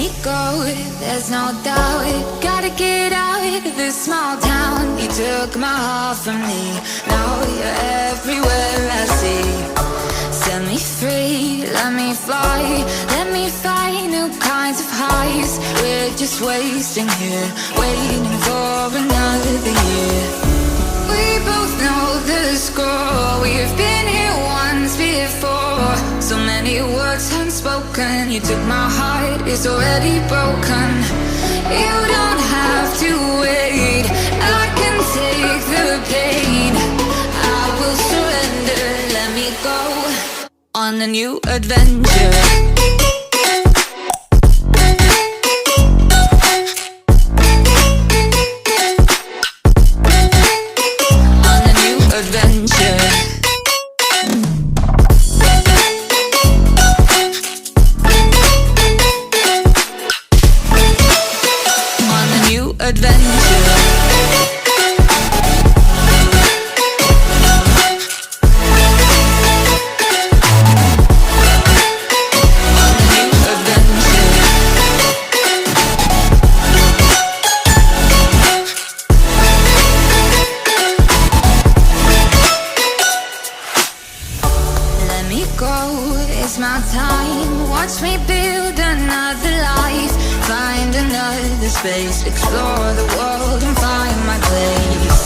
me go, there's no doubt. Gotta get out of this small town. You took my heart from me, now you're everywhere I see. Set me free, let me fly, let me find new kinds of highs. We're just wasting here, waiting for another year. We both know the score, we've been here once before. So many words unspoken, you took my heart, it's already broken. You don't have to wait, I can take the pain. I will surrender, let me go on a new adventure. It's my time, watch me build another life. Find another space, explore the world and find my place.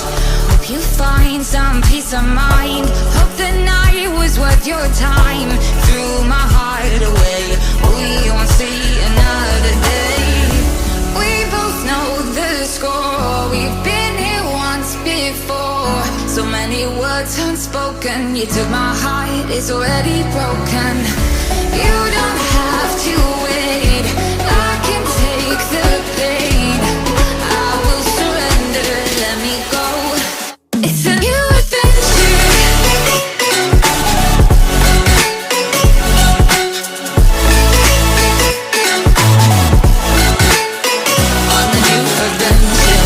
Hope you find some peace of mind, hope the night was worth your time. Threw my heart away, we won't see another day. We both know the score, we've been here once before. So many words unspoken, you took my heart, it's already broken. You don't have to wait, I can take the pain. I will surrender, let me go. It's a new adventure. On a new adventure.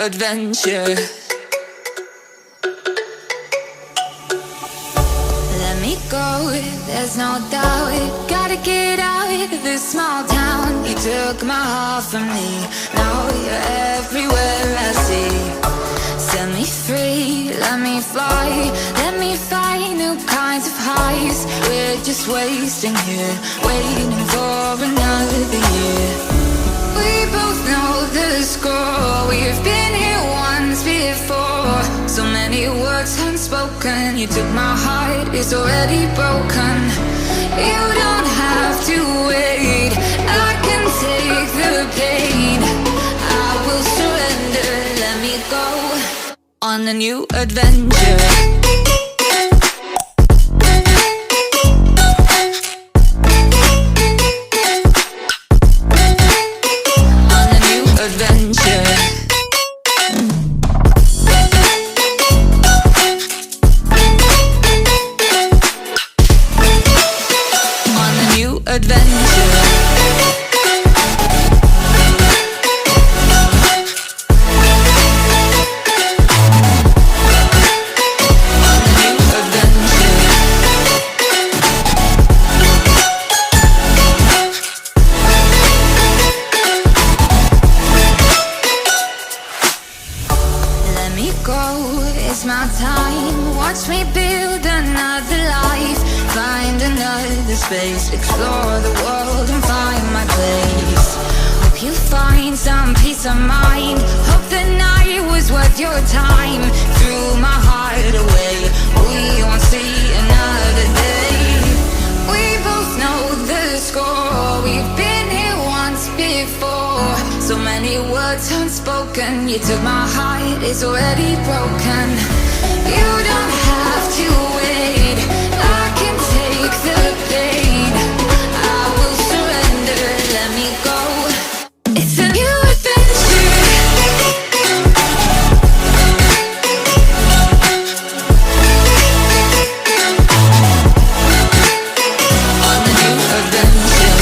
Adventure. Let me go, there's no doubt. Gotta get out of this small town. You took my heart from me, now you're everywhere I see. Set me free, let me fly, let me find new kinds of highs. We're just wasting here, waiting for another year. We both know the score, we've been here once before. So many words unspoken, you took my heart, it's already broken. You don't have to wait, I can take the pain. I will surrender, let me go on a new adventure. It's my time, watch me build another life. Find another space, explore the world and find my place. Hope you find some peace of mind, hope the night was worth your time. Threw my heart away, we So many words unspoken. You took my heart, it's already broken. You don't have to wait, I can take the pain. I will surrender, let me go. It's a new adventure. On the new adventure.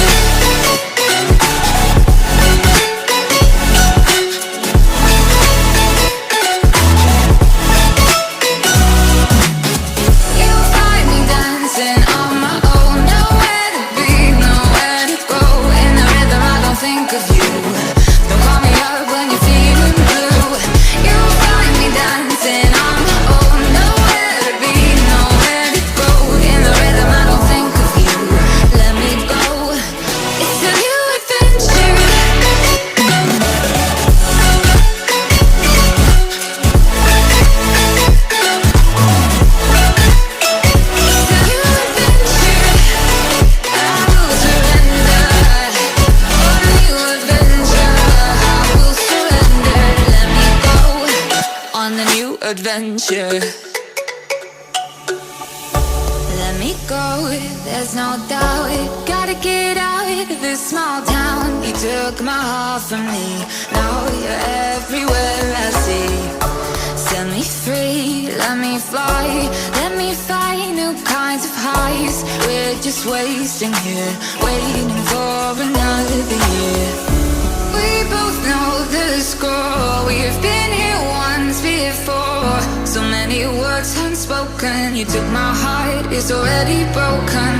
You find me dancing on my own, nowhere to be, nowhere to go. In the rhythm I don't think of you. Don't call me up when you're feeling blue. You find me dancing on my own, nowhere to be, nowhere to go. In the rhythm I don't think of you. Let me go. It's a new adventure. It's a new adventure. I will surrender. On a new adventure. I will surrender. Let me go. On the new adventure. Let me go, there's no doubt. Gotta get out of this small town. You took my heart from me, now you're everywhere I see. Set me free, let me fly. Let me find new kinds of highs. We're just wasting here, waiting for another year. We both know the score. We've been here once before. So many words unspoken. You took my heart, it's already broken.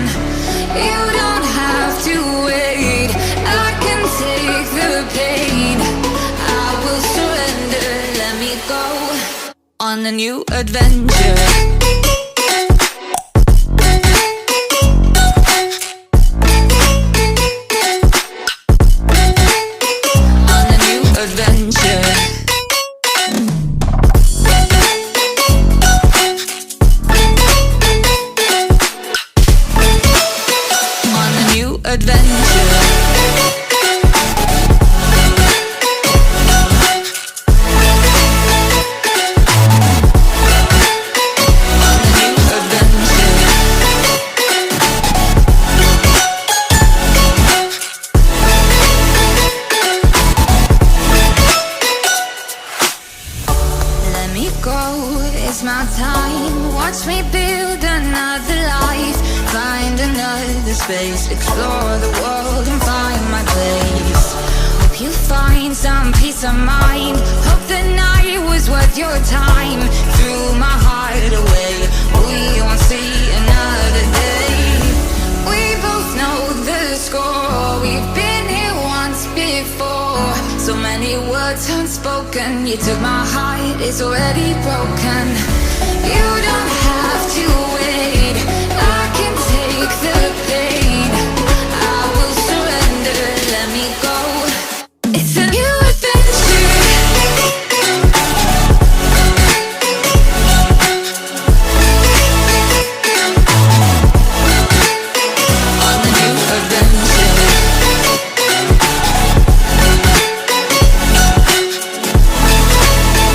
You don't have to wait, I can take the pain. I will surrender, let me go. On a new adventure. On a new adventure. On a new adventure. On a new adventure. Let me go, it's my time. Watch me build another life. Find another space. Explore the world and find my place. Hope you find some peace of mind. Hope the night was worth your time. Threw my heart away, we won't see another day. We both know the score. We've been here once before. So many words unspoken. You took my heart, it's already broken. You don't have to wait, I can take the pain. I will surrender, let me go. It's a new adventure. On the new adventure.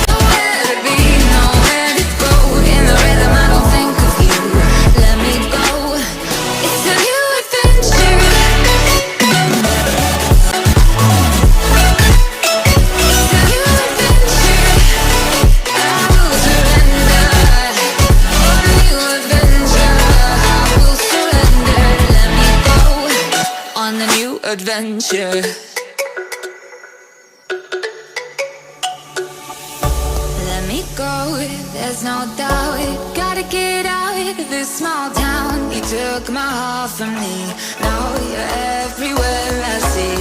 Nowhere to be, nowhere to go. In the rhythm I don't think of you. Let me go. It's a new adventure. It's a new adventure. I will surrender. On a new adventure. I will surrender. Let me go. On the new adventure. Let me go, there's no doubt. Gotta get out of this small town. You took my heart from me, now you're everywhere I see.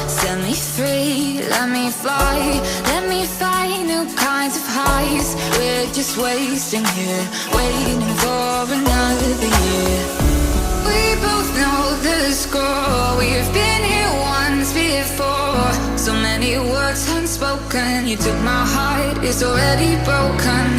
Set me free, let me fly. Let me find new kinds of highs. We're just wasting here, waiting for another year. We both know the score. We've been here once before. So many words unspoken. You took my heart, it's already broken.